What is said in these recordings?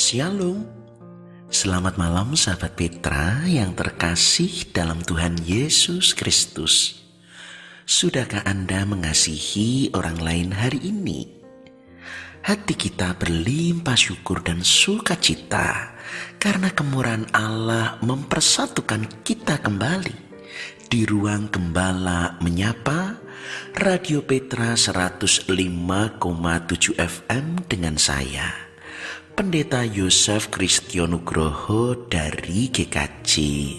Shalom, selamat malam sahabat Petra yang terkasih dalam Tuhan Yesus Kristus. Sudahkah Anda mengasihi orang lain hari ini? Hati kita berlimpah syukur dan sukacita karena kemurahan Allah mempersatukan kita kembali di ruang Gembala Menyapa Radio Petra 105,7 FM dengan saya Pendeta Yosef Kristionugroho dari GKJ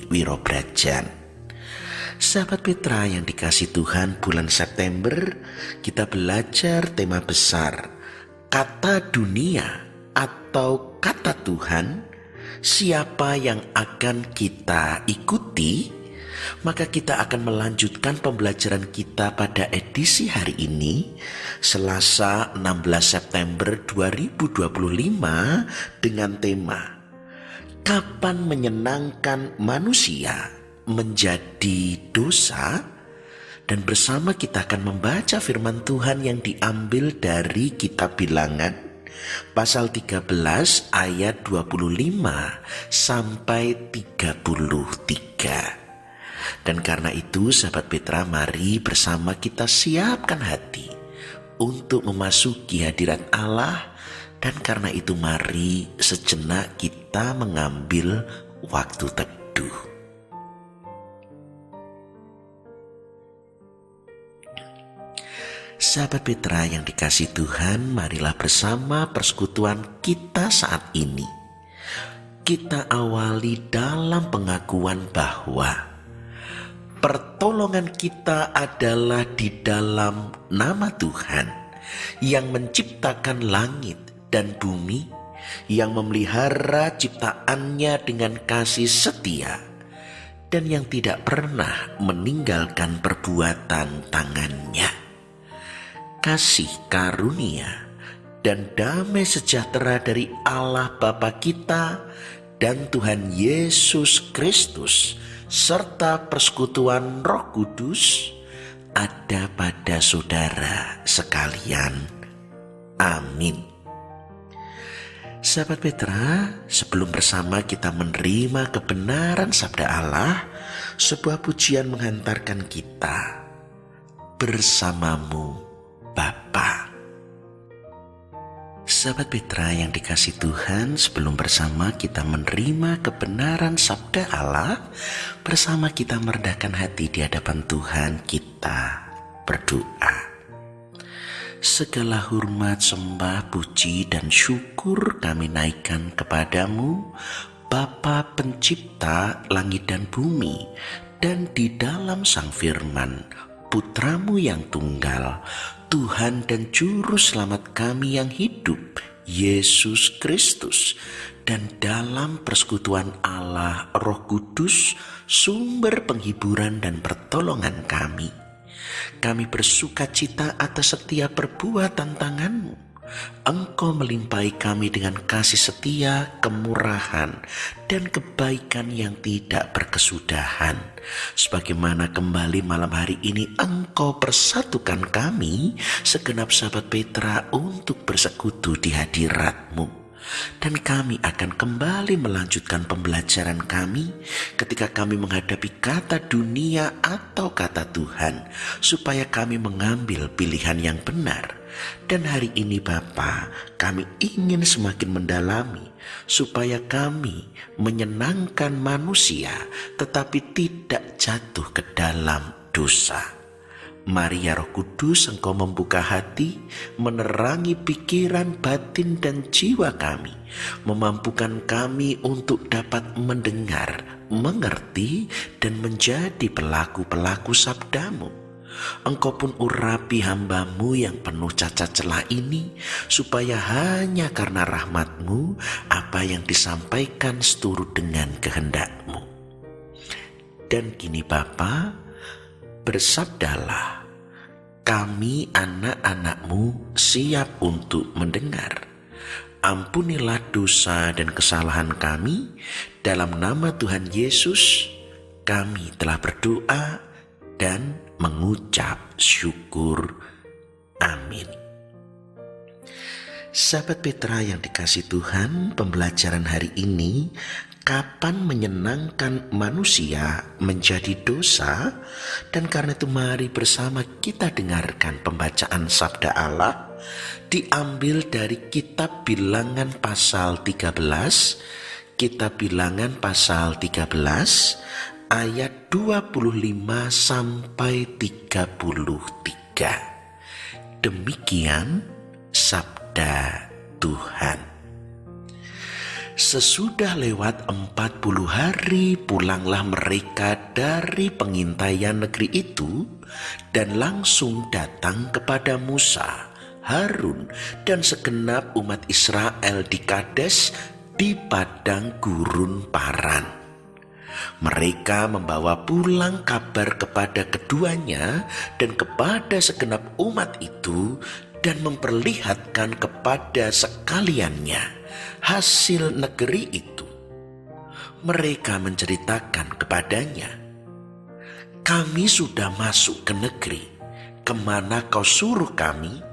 Wirobrajan. Sahabat Petra yang dikasih Tuhan, bulan September kita belajar tema besar kata dunia atau kata Tuhan. Siapa yang akan kita ikuti? Maka kita akan melanjutkan pembelajaran kita pada edisi hari ini, Selasa 16 September 2025 dengan tema Kapan menyenangkan manusia menjadi dosa? Dan bersama kita akan membaca firman Tuhan yang diambil dari kitab Bilangan pasal 13 ayat 25 sampai 33. Dan karena itu sahabat Petra, mari bersama kita siapkan hati untuk memasuki hadirat Allah. Dan karena itu mari sejenak kita mengambil waktu teduh. Sahabat Petra yang dikasih Tuhan, marilah bersama persekutuan kita saat ini. Kita awali dalam pengakuan bahwa pertolongan kita adalah di dalam nama Tuhan yang menciptakan langit dan bumi, yang memelihara ciptaannya dengan kasih setia, dan yang tidak pernah meninggalkan perbuatan tangannya. Kasih karunia dan damai sejahtera dari Allah Bapa kita dan Tuhan Yesus Kristus serta persekutuan Roh Kudus ada pada saudara sekalian. Amin. Sahabat Petra, sebelum bersama kita menerima kebenaran sabda Allah, sebuah pujian menghantarkan kita. Bersamamu Bapa. Sahabat Petra yang dikasih Tuhan, sebelum bersama kita menerima kebenaran sabda Allah, bersama kita merendahkan hati di hadapan Tuhan, kita berdoa. Segala hormat, sembah, puji, dan syukur kami naikkan kepadamu, Bapa pencipta langit dan bumi, dan di dalam sang firman, Putramu yang tunggal, Tuhan dan Juru Selamat kami yang hidup, Yesus Kristus, dan dalam persekutuan Allah Roh Kudus, sumber penghiburan dan pertolongan kami. Kami bersukacita atas setiap perbuatan tangan-Mu. Engkau melimpahi kami dengan kasih setia, kemurahan, dan kebaikan yang tidak berkesudahan. Sebagaimana kembali malam hari ini Engkau persatukan kami, segenap sahabat Petra, untuk bersekutu di hadirat-Mu. Dan kami akan kembali melanjutkan pembelajaran kami ketika kami menghadapi kata dunia atau kata Tuhan, supaya kami mengambil pilihan yang benar. Dan hari ini Bapa, kami ingin semakin mendalami supaya kami menyenangkan manusia tetapi tidak jatuh ke dalam dosa. Mari ya Roh Kudus, Engkau membuka hati, menerangi pikiran, batin, dan jiwa kami, memampukan kami untuk dapat mendengar, mengerti, dan menjadi pelaku-pelaku sabda-Mu. Engkau pun urapi hamba-Mu yang penuh cacat celah ini, supaya hanya karena rahmat-Mu, apa yang disampaikan seturut dengan kehendak-Mu. Dan kini Bapa, bersabdalah, kami anak-anak-Mu siap untuk mendengar. Ampunilah dosa dan kesalahan kami, dalam nama Tuhan Yesus kami telah berdoa dan mengucap syukur. Amin. Sahabat Petra yang dikasih Tuhan, pembelajaran hari ini, kapan menyenangkan manusia menjadi dosa? Dan karena itu mari bersama kita dengarkan pembacaan sabda Allah, diambil dari kitab Bilangan pasal 13, kitab Bilangan pasal 13, ayat 25 sampai 33. Demikian sabda Tuhan. Sesudah lewat 40 hari, pulanglah mereka dari pengintaian negeri itu dan langsung datang kepada Musa, Harun, dan segenap umat Israel di Kades di padang gurun Paran. Mereka membawa pulang kabar kepada keduanya dan kepada segenap umat itu dan memperlihatkan kepada sekaliannya hasil negeri itu. Mereka menceritakan kepadanya, "Kami sudah masuk ke negeri kemana kau suruh kami,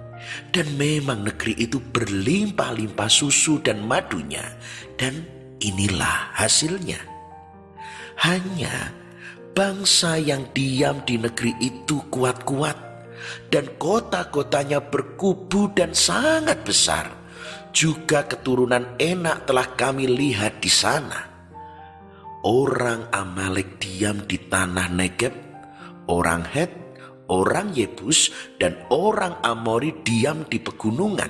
dan memang negeri itu berlimpah-limpah susu dan madunya, dan inilah hasilnya. Hanya bangsa yang diam di negeri itu kuat-kuat, dan kota-kotanya berkubu dan sangat besar. Juga keturunan Enak telah kami lihat di sana. Orang Amalek diam di tanah Negeb, orang Het, orang Yebus, dan orang Amori diam di pegunungan.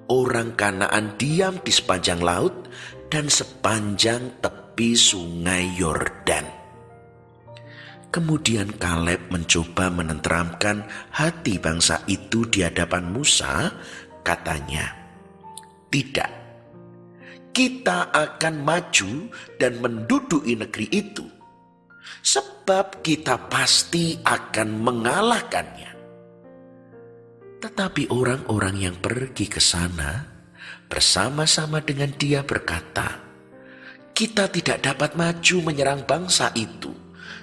Orang Kanaan diam di sepanjang laut dan sepanjang tepi sungai Yordan." Kemudian Kaleb mencoba menenteramkan hati bangsa itu di hadapan Musa. Katanya, "Tidak, kita akan maju dan menduduki negeri itu, sebab kita pasti akan mengalahkannya." Tetapi orang-orang yang pergi ke sana bersama-sama dengan dia berkata, "Kita tidak dapat maju menyerang bangsa itu,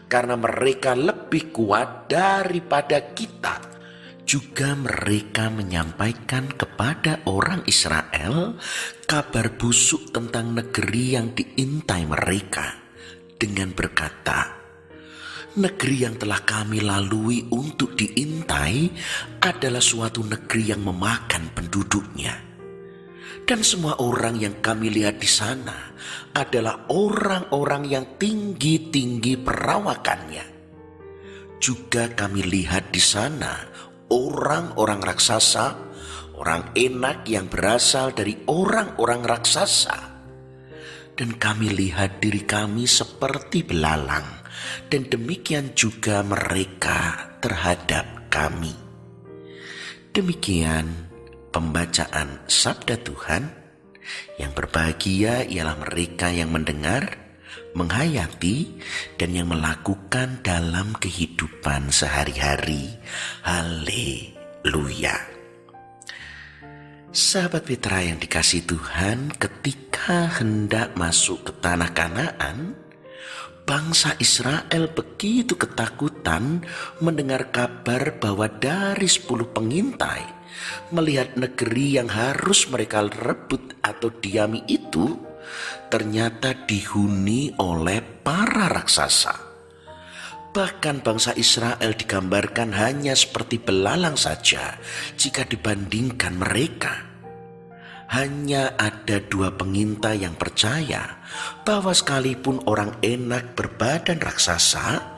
karena mereka lebih kuat daripada kita." Juga mereka menyampaikan kepada orang Israel kabar busuk tentang negeri yang diintai mereka dengan berkata, "Negeri yang telah kami lalui untuk diintai adalah suatu negeri yang memakan penduduknya. Dan semua orang yang kami lihat di sana adalah orang-orang yang tinggi-tinggi perawakannya. Juga kami lihat di sana orang-orang raksasa, orang Enak yang berasal dari orang-orang raksasa. Dan kami lihat diri kami seperti belalang, dan demikian juga mereka terhadap kami." Demikian pembacaan sabda Tuhan. Yang berbahagia ialah mereka yang mendengar, menghayati, dan yang melakukan dalam kehidupan sehari-hari. Haleluya. Sahabat Petra yang dikasihi Tuhan, ketika hendak masuk ke tanah Kanaan, bangsa Israel begitu ketakutan mendengar kabar bahwa dari 10 pengintai melihat negeri yang harus mereka rebut atau diami itu ternyata dihuni oleh para raksasa. Bahkan bangsa Israel digambarkan hanya seperti belalang saja jika dibandingkan mereka. Hanya ada 2 pengintai yang percaya bahwa sekalipun orang Enak berbadan raksasa,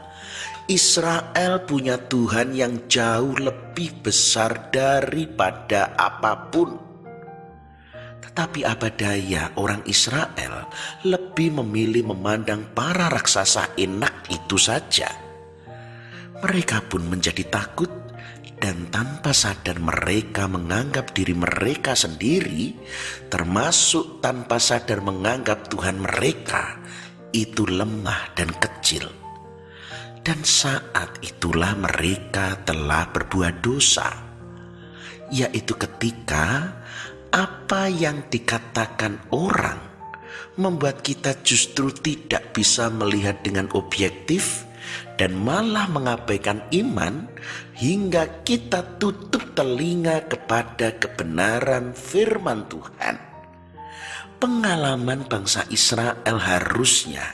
Israel punya Tuhan yang jauh lebih besar daripada apapun. Tetapi apa daya, orang Israel lebih memilih memandang para raksasa Enak itu saja. Mereka pun menjadi takut, dan tanpa sadar mereka menganggap diri mereka sendiri, termasuk tanpa sadar menganggap Tuhan mereka itu lemah dan kecil. Dan saat itulah mereka telah berbuat dosa, yaitu ketika apa yang dikatakan orang membuat kita justru tidak bisa melihat dengan objektif dan malah mengabaikan iman hingga kita tutup telinga kepada kebenaran firman Tuhan. Pengalaman bangsa Israel harusnya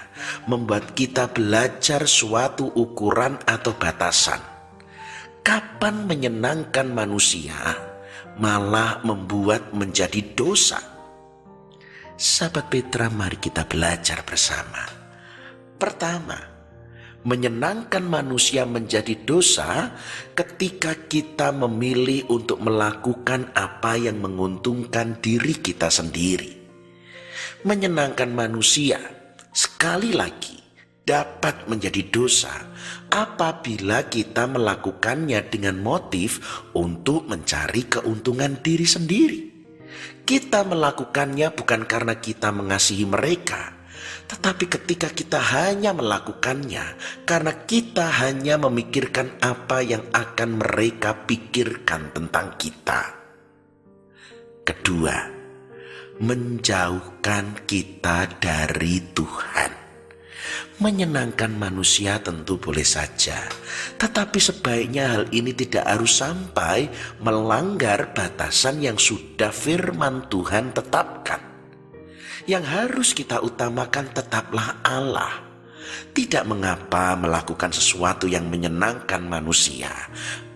membuat kita belajar suatu ukuran atau batasan. Kapan menyenangkan manusia malah membuat menjadi dosa. Sahabat Petra, mari kita belajar bersama. Pertama, menyenangkan manusia menjadi dosa ketika kita memilih untuk melakukan apa yang menguntungkan diri kita sendiri. Menyenangkan manusia, sekali lagi, dapat menjadi dosa apabila kita melakukannya dengan motif untuk mencari keuntungan diri sendiri. Kita melakukannya bukan karena kita mengasihi mereka, tetapi ketika kita hanya melakukannya karena kita hanya memikirkan apa yang akan mereka pikirkan tentang kita. Kedua, menjauhkan kita dari Tuhan. Menyenangkan manusia tentu boleh saja, tetapi sebaiknya hal ini tidak harus sampai melanggar batasan yang sudah firman Tuhan tetapkan. Yang harus kita utamakan tetaplah Allah. Tidak mengapa melakukan sesuatu yang menyenangkan manusia,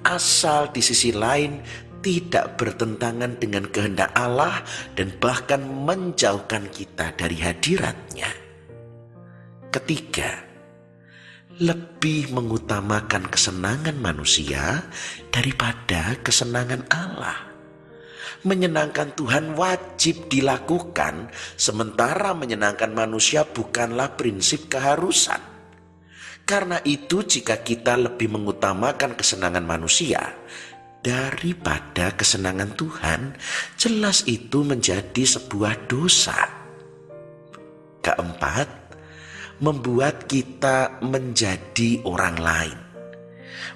asal di sisi lain tidak bertentangan dengan kehendak Allah dan bahkan menjauhkan kita dari hadirat-Nya. Ketiga, lebih mengutamakan kesenangan manusia daripada kesenangan Allah. Menyenangkan Tuhan wajib dilakukan, sementara menyenangkan manusia bukanlah prinsip keharusan. Karena itu, jika kita lebih mengutamakan kesenangan manusia daripada kesenangan Tuhan, jelas itu menjadi sebuah dosa. Keempat, membuat kita menjadi orang lain.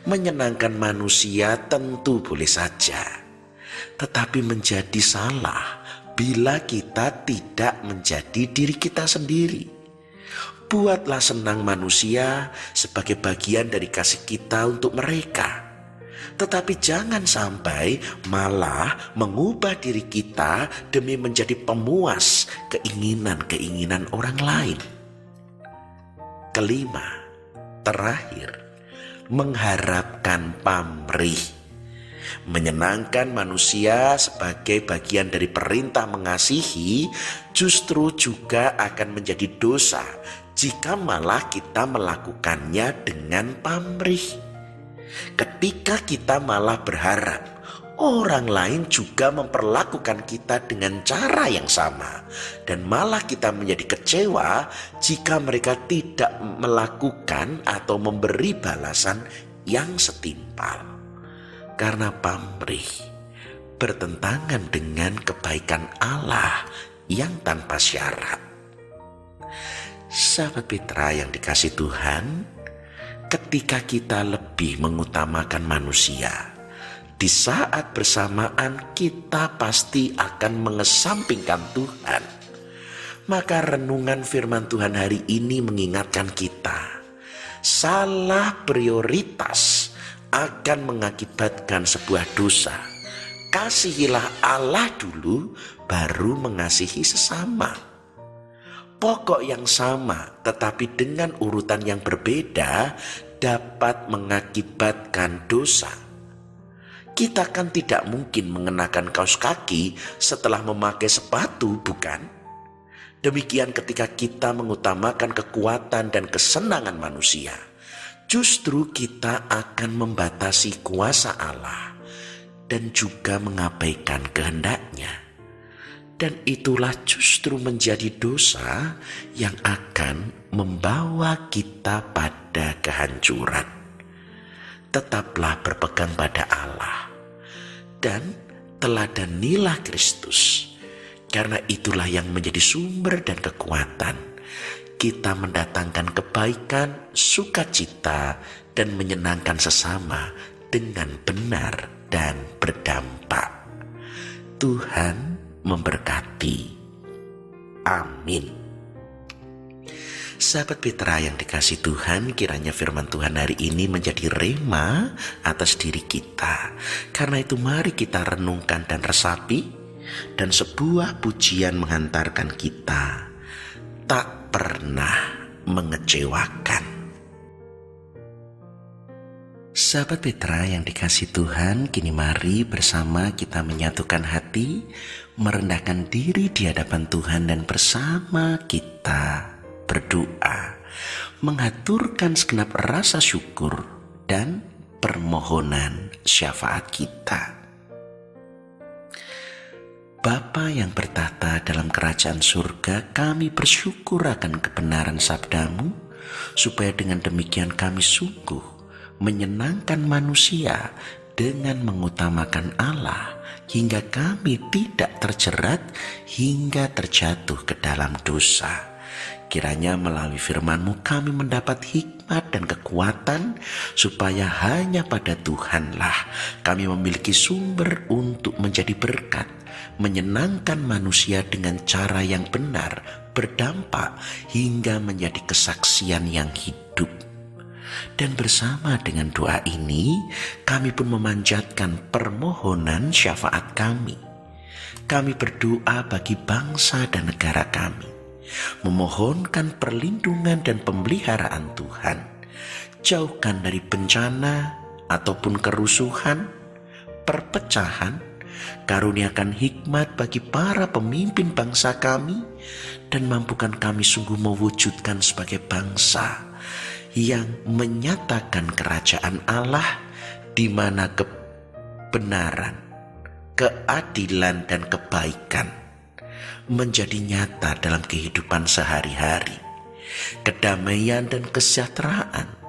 Menyenangkan manusia tentu boleh saja, tetapi menjadi salah bila kita tidak menjadi diri kita sendiri. Buatlah senang manusia sebagai bagian dari kasih kita untuk mereka, tetapi jangan sampai malah mengubah diri kita demi menjadi pemuas keinginan-keinginan orang lain. Kelima, terakhir, mengharapkan pamrih. Menyenangkan manusia sebagai bagian dari perintah mengasihi justru juga akan menjadi dosa jika malah kita melakukannya dengan pamrih. Ketika kita malah berharap orang lain juga memperlakukan kita dengan cara yang sama, dan malah kita menjadi kecewa jika mereka tidak melakukan atau memberi balasan yang setimpal. Karena pamrih bertentangan dengan kebaikan Allah yang tanpa syarat. Sahabat Petra yang dikasihi Tuhan, ketika kita lebih mengutamakan manusia, di saat bersamaan kita pasti akan mengesampingkan Tuhan. Maka renungan firman Tuhan hari ini mengingatkan kita, salah prioritas akan mengakibatkan sebuah dosa. Kasihilah Allah dulu, baru mengasihi sesama. Pokok yang sama tetapi dengan urutan yang berbeda dapat mengakibatkan dosa. Kita kan tidak mungkin mengenakan kaos kaki setelah memakai sepatu, bukan? Demikian ketika kita mengutamakan kekuatan dan kesenangan manusia, justru kita akan membatasi kuasa Allah dan juga mengabaikan kehendak-Nya. Dan itulah justru menjadi dosa yang akan membawa kita pada kehancuran. Tetaplah berpegang pada Allah dan teladanilah Kristus, karena itulah yang menjadi sumber dan kekuatan kita mendatangkan kebaikan, sukacita, dan menyenangkan sesama dengan benar dan berdampak. Tuhan memberkati. Amin. Sahabat Petra yang dikasih Tuhan, kiranya firman Tuhan hari ini menjadi rema atas diri kita. Karena itu mari kita renungkan dan resapi, dan sebuah pujian menghantarkan kita tak pernah mengecewakan. Sahabat Petra yang dikasih Tuhan, kini mari bersama kita menyatukan hati, merendahkan diri di hadapan Tuhan dan bersama kita berdoa, mengaturkan segenap rasa syukur dan permohonan syafaat kita. Bapa yang bertahta dalam kerajaan surga, kami bersyukur akan kebenaran sabdamu, supaya dengan demikian kami sungguh menyenangkan manusia dengan mengutamakan Allah, hingga kami tidak terjerat hingga terjatuh ke dalam dosa. Kiranya melalui firman-Mu kami mendapat hikmat dan kekuatan, supaya hanya pada Tuhanlah kami memiliki sumber untuk menjadi berkat, menyenangkan manusia dengan cara yang benar, berdampak hingga menjadi kesaksian yang hidup. Dan bersama dengan doa ini, kami pun memanjatkan permohonan syafaat kami. Kami berdoa bagi bangsa dan negara kami, memohonkan perlindungan dan pemeliharaan Tuhan. Jauhkan dari bencana ataupun kerusuhan, perpecahan. Karuniakan hikmat bagi para pemimpin bangsa kami, dan mampukan kami sungguh mewujudkan sebagai bangsa yang menyatakan kerajaan Allah, di mana kebenaran, keadilan, dan kebaikan menjadi nyata dalam kehidupan sehari-hari. Kedamaian dan kesejahteraan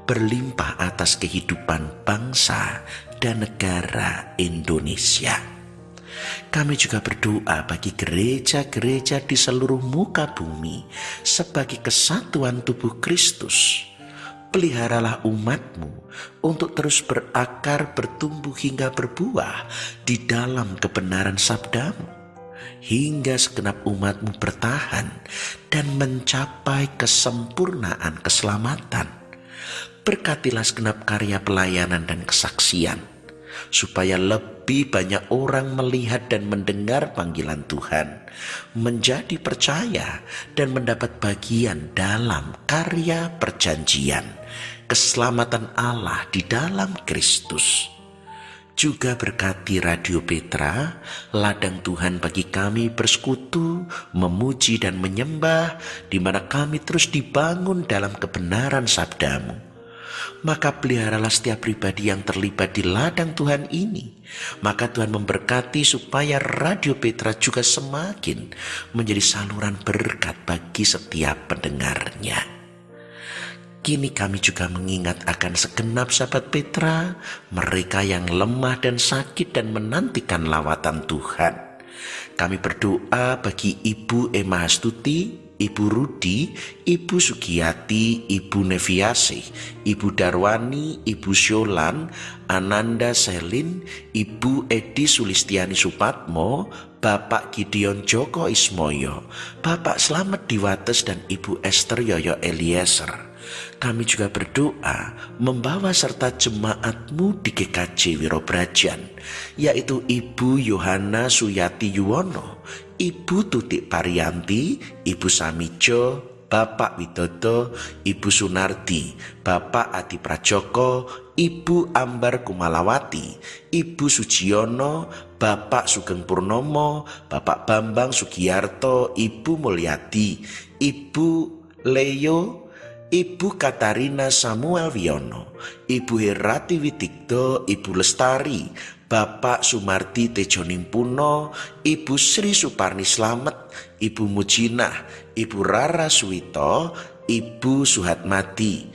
berlimpah atas kehidupan bangsa dan negara Indonesia. Kami juga berdoa bagi gereja-gereja di seluruh muka bumi sebagai kesatuan tubuh Kristus. Peliharalah umat-Mu untuk terus berakar, bertumbuh hingga berbuah di dalam kebenaran sabda-Mu, hingga segenap umat-Mu bertahan dan mencapai kesempurnaan keselamatan. Berkatilah segenap karya pelayanan dan kesaksian, supaya lebih banyak orang melihat dan mendengar panggilan Tuhan, menjadi percaya dan mendapat bagian dalam karya perjanjian, keselamatan Allah di dalam Kristus. Juga berkati Radio Petra, ladang Tuhan bagi kami bersekutu, memuji dan menyembah, di mana kami terus dibangun dalam kebenaran sabda-Mu. Maka peliharalah setiap pribadi yang terlibat di ladang Tuhan ini. Maka Tuhan memberkati supaya Radio Petra juga semakin menjadi saluran berkat bagi setiap pendengarnya. Kini kami juga mengingat akan segenap sahabat Petra, mereka yang lemah dan sakit dan menantikan lawatan Tuhan. Kami berdoa bagi Ibu Emma Astuti, Ibu Rudi, Ibu Sugiyati, Ibu Neviasih, Ibu Darwani, Ibu Syolan, Ananda Selin, Ibu Edi Sulistiani Supatmo, Bapak Gideon Joko Ismoyo, Bapak Slamet Diwates, dan Ibu Esther Yoyo Eliezer. Kami juga berdoa membawa serta jemaat-Mu di GKJ Wirobrajan, yaitu Ibu Yohana Suyati Yuwono, Ibu Tutik Parianti, Ibu Samijo, Bapak Widodo, Ibu Sunardi, Bapak Adi Prajoko, Ibu Ambar Kumalawati, Ibu Sujiono, Bapak Sugeng Purnomo, Bapak Bambang Sugiyarto, Ibu Mulyadi, Ibu Leo, Ibu Katarina Samuel Wiono, Ibu Herati Widigdo, Ibu Lestari, Bapak Sumardi Tejonimpuno, Ibu Sri Suparni Slamet, Ibu Mujinah, Ibu Rara Suwito, Ibu Suhatmati,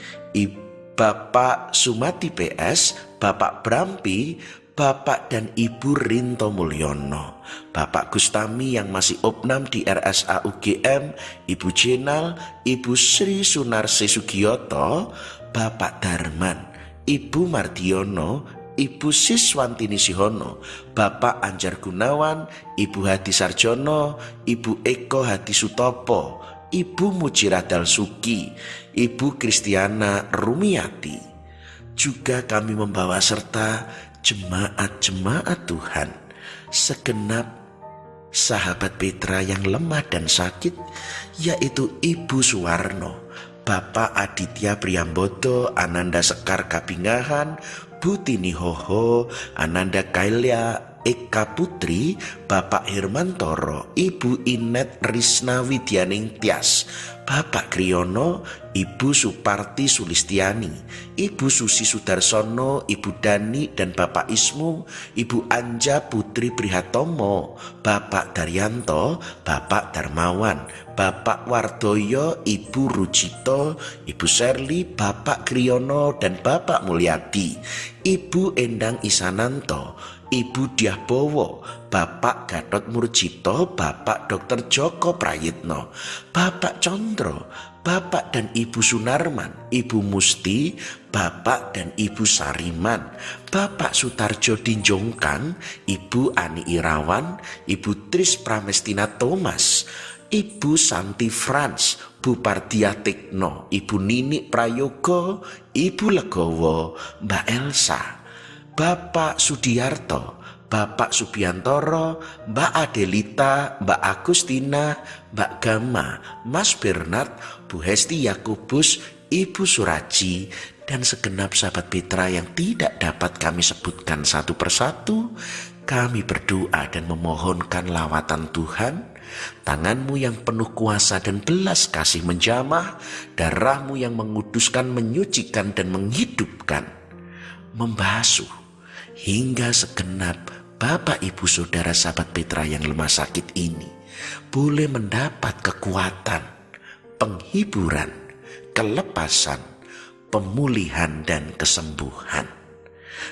Bapak Sumati PS, Bapak Brampi, Bapak dan Ibu Rinto Mulyono, Bapak Gustami yang masih opnam di RSA UGM, Ibu Jenal, Ibu Sri Sunarse Sugiyoto, Bapak Darman, Ibu Mardiono, Ibu Siswantini Sihono, Bapak Anjar Gunawan, Ibu Hadi Sarjono, Ibu Eko Hadi Sutopo, Ibu Mujirah Dalsuki, Ibu Kristiana Rumiati. Juga kami membawa serta jemaat-jemaat Tuhan, segenap sahabat Petra yang lemah dan sakit, yaitu Ibu Suwarno, Bapak Aditya Priambodo, Ananda Sekar Kabingahan, Bu Tini Hoho, Ananda Kailya Eka Putri, Bapak Hermantoro, Ibu Inet Risna Widyaning Tias, Bapak Kriyono, Ibu Suparti Sulistiani, Ibu Susi Sudarsono, Ibu Dani dan Bapak Ismu, Ibu Anja Putri Prihatomo, Bapak Daryanto, Bapak Darmawan, Bapak Wardoyo, Ibu Rujito, Ibu Serli, Bapak Kriyono dan Bapak Mulyadi, Ibu Endang Isananto, Ibu Diah Bowo, Bapak Gatot Murjito, Bapak Dr. Joko Prayitno, Bapak Condro, Bapak dan Ibu Sunarman, Ibu Musti, Bapak dan Ibu Sariman, Bapak Sutarjo Dinjongkang, Ibu Ani Irawan, Ibu Tris Pramestina Thomas, Ibu Santi Frans, Bu Pardia Tekno, Ibu Nini Prayogo, Ibu Legowo, Mbak Elsa, Bapak Sudiarto, Bapak Subiantoro, Mbak Adelita, Mbak Agustina, Mbak Gama, Mas Bernard, Bu Hesti Yakubus, Ibu Suraji, dan segenap sahabat Petra yang tidak dapat kami sebutkan satu persatu. Kami berdoa dan memohonkan lawatan Tuhan, tangan-Mu yang penuh kuasa dan belas kasih menjamah, darah-Mu yang menguduskan, menyucikan dan menghidupkan, membasuh hingga segenap Bapak Ibu Saudara sahabat Petra yang lemah sakit ini boleh mendapat kekuatan, penghiburan, kelepasan, pemulihan dan kesembuhan.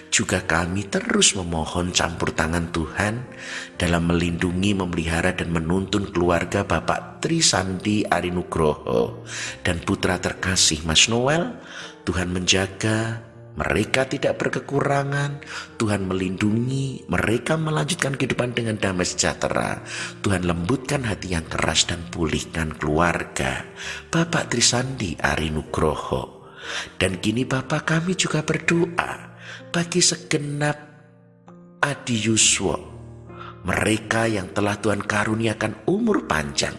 Juga kami terus memohon campur tangan Tuhan dalam melindungi, memelihara dan menuntun keluarga Bapak Trisandi Arinugroho dan putra terkasih Mas Noel. Tuhan menjaga mereka tidak berkekurangan, Tuhan melindungi mereka melanjutkan kehidupan dengan damai sejahtera. Tuhan lembutkan hati yang keras dan pulihkan keluarga Bapak Trisandi Arinugroho. Dan kini Bapak kami juga berdoa bagi segenap Adi Yuswo, mereka yang telah Tuhan karuniakan umur panjang,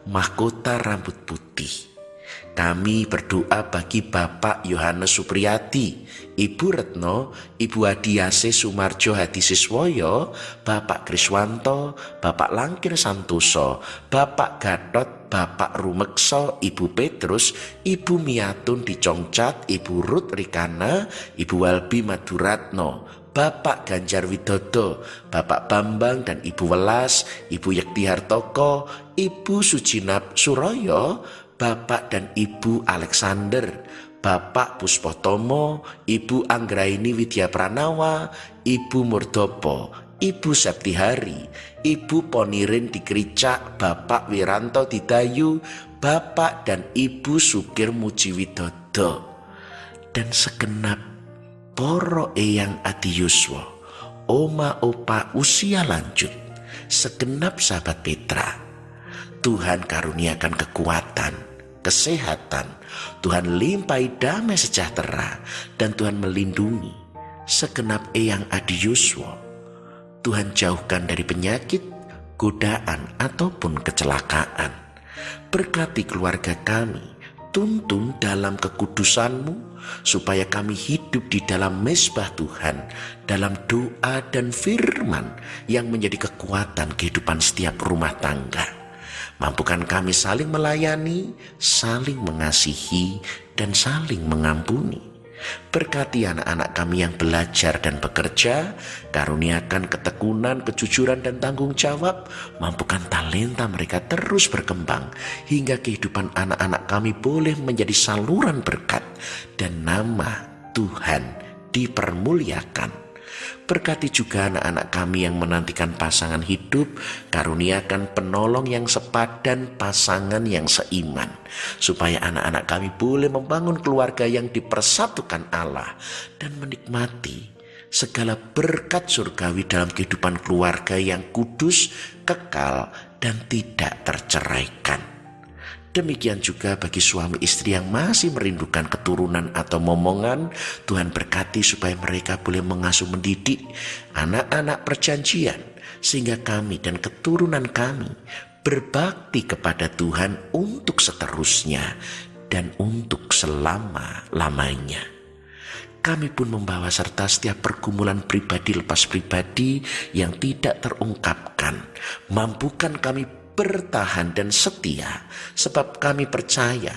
mahkota rambut putih. Kami berdoa bagi Bapak Yohanes Supriyati, Ibu Retno, Ibu Adiase Sumarjo Hadisiswoyo, Bapak Kriswanto, Bapak Langkir Santoso, Bapak Gatot, Bapak Rumekso, Ibu Petrus, Ibu Miatun di Congcat, Ibu Ruth Rikana, Ibu Walbi Maduratno, Bapak Ganjar Widodo, Bapak Bambang dan Ibu Welas, Ibu Yekti Hartoko, Ibu Sujinap Suroyo, Bapak dan Ibu Alexander, Bapak Puspotomo, Ibu Anggraini Widya Pranawa, Ibu Murdopo, Ibu Septihari, Ibu Ponirin di Kericak, Bapak Wiranto di Dayu, Bapak dan Ibu Sukir Mujiwidodo, dan segenap poro eyang Adi Yuswo, oma opa usia lanjut, segenap sahabat Petra. Tuhan karuniakan kekuatan, kesehatan, Tuhan limpahi damai sejahtera, dan Tuhan melindungi segenap eyang Adi Yuswo. Tuhan jauhkan dari penyakit, godaan ataupun kecelakaan. Berkati keluarga kami, tuntun dalam kekudusan-Mu, supaya kami hidup di dalam mezbah Tuhan, dalam doa dan firman yang menjadi kekuatan kehidupan setiap rumah tangga. Mampukan kami saling melayani, saling mengasihi, dan saling mengampuni. Berkati anak-anak kami yang belajar dan bekerja, karuniakan ketekunan, kejujuran dan tanggung jawab. Mampukan talenta mereka terus berkembang, hingga kehidupan anak-anak kami boleh menjadi saluran berkat, dan nama Tuhan dipermuliakan. Berkati juga anak-anak kami yang menantikan pasangan hidup, karuniakan penolong yang sepadan, pasangan yang seiman, supaya anak-anak kami boleh membangun keluarga yang dipersatukan Allah dan menikmati segala berkat surgawi dalam kehidupan keluarga yang kudus, kekal, dan tidak terceraikan. Demikian juga bagi suami istri yang masih merindukan keturunan atau momongan, Tuhan berkati supaya mereka boleh mengasuh mendidik anak-anak perjanjian, sehingga kami dan keturunan kami berbakti kepada Tuhan untuk seterusnya dan untuk selama-lamanya. Kami pun membawa serta setiap pergumulan pribadi lepas pribadi yang tidak terungkapkan. Mampukan kami bertahan dan setia, sebab kami percaya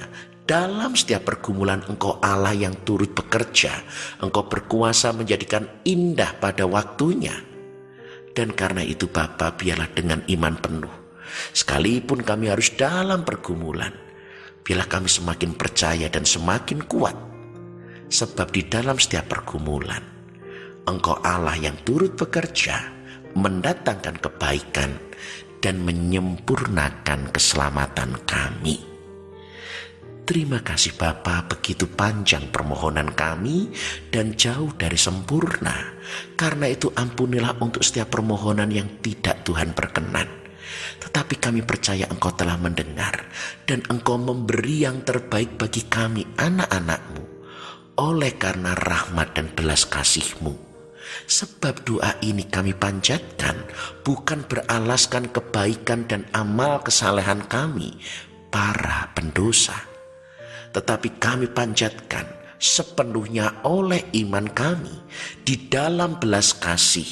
dalam setiap pergumulan Engkau Allah yang turut bekerja. Engkau berkuasa menjadikan indah pada waktunya. Dan karena itu Bapa, biarlah dengan iman penuh, sekalipun kami harus dalam pergumulan, biarlah kami semakin percaya dan semakin kuat. Sebab di dalam setiap pergumulan, Engkau Allah yang turut bekerja, mendatangkan kebaikan dan menyempurnakan keselamatan kami. Terima kasih Bapa, begitu panjang permohonan kami dan jauh dari sempurna. Karena itu ampunilah untuk setiap permohonan yang tidak Tuhan berkenan. Tetapi kami percaya Engkau telah mendengar dan Engkau memberi yang terbaik bagi kami anak-anak-Mu. Oleh karena rahmat dan belas kasih-Mu. Sebab doa ini kami panjatkan bukan beralaskan kebaikan dan amal kesalehan kami, para pendosa. Tetapi kami panjatkan sepenuhnya oleh iman kami di dalam belas kasih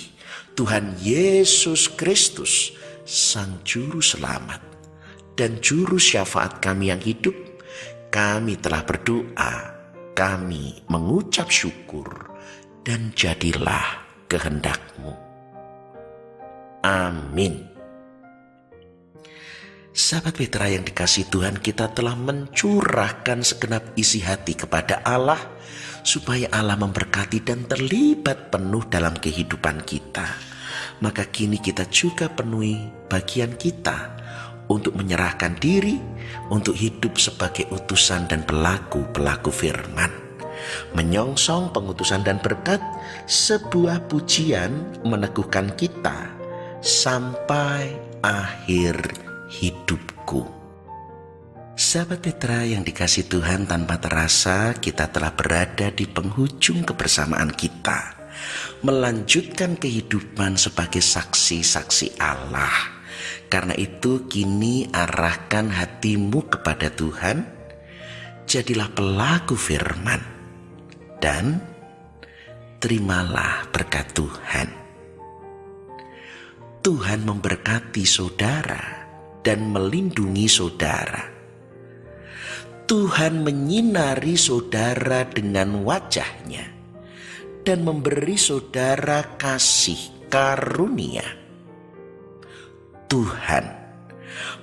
Tuhan Yesus Kristus, Sang Juru Selamat dan Juru Syafaat kami yang hidup. Kami telah berdoa, kami mengucap syukur, dan jadilah kehendak-Mu. Amin. Sahabat Petra yang dikasihi Tuhan, kita telah mencurahkan segenap isi hati kepada Allah, supaya Allah memberkati dan terlibat penuh dalam kehidupan kita. Maka kini kita juga penuhi bagian kita untuk menyerahkan diri, untuk hidup sebagai utusan dan pelaku-pelaku firman. Menyongsong pengutusan dan berkat, sebuah pujian meneguhkan kita sampai akhir hidupku. Sahabat Petra yang dikasihi Tuhan, tanpa terasa kita telah berada di penghujung kebersamaan kita, melanjutkan kehidupan sebagai saksi-saksi Allah. Karena itu kini arahkan hatimu kepada Tuhan, jadilah pelaku firman, dan terimalah berkat Tuhan. Tuhan memberkati saudara dan melindungi saudara. Tuhan menyinari saudara dengan wajah-Nya dan memberi saudara kasih karunia. Tuhan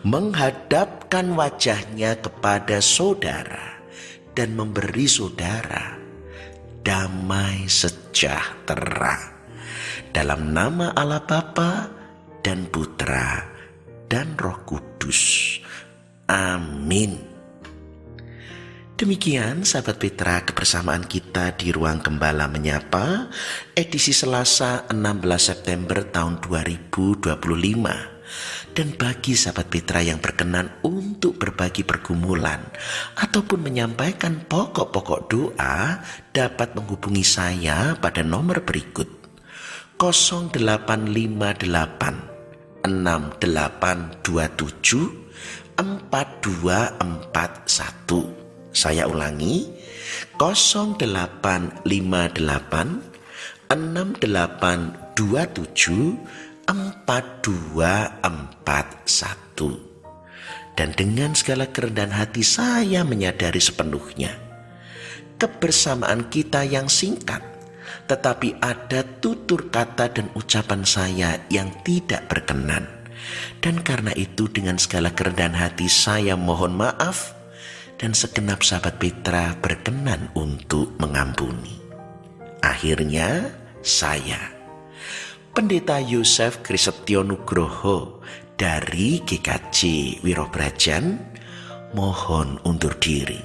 menghadapkan wajah-Nya kepada saudara dan memberi saudara damai sejahtera. Dalam nama Allah Bapa dan Putra dan Roh Kudus. Amin. Demikian sahabat Petra, kebersamaan kita di Ruang Gembala Menyapa, edisi Selasa 16 September tahun 2025. Dan bagi sahabat Petra yang berkenan untuk berbagi pergumulan ataupun menyampaikan pokok-pokok doa, dapat menghubungi saya pada nomor berikut: 0858 6827 4241. Saya ulangi, 0858 6827 4241. Dan dengan segala kerendahan hati saya menyadari sepenuhnya kebersamaan kita yang singkat, tetapi ada tutur kata dan ucapan saya yang tidak berkenan. Dan karena itu dengan segala kerendahan hati saya mohon maaf, dan segenap sahabat Petra berkenan untuk mengampuni. Akhirnya saya, Pendeta Yosef Krisetyo Nugroho dari GKJ Wirobrajan, mohon undur diri.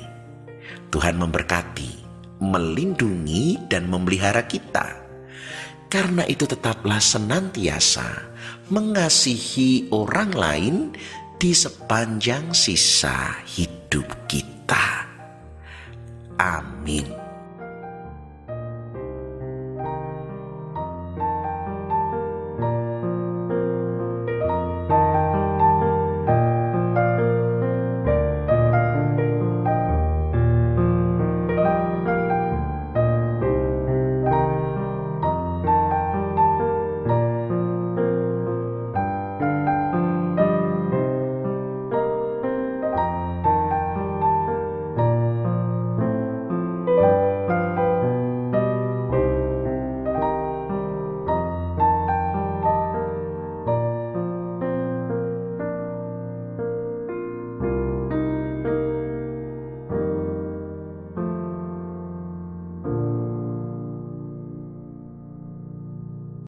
Tuhan memberkati, melindungi dan memelihara kita. Karena itu tetaplah senantiasa mengasihi orang lain di sepanjang sisa hidup kita. Amin.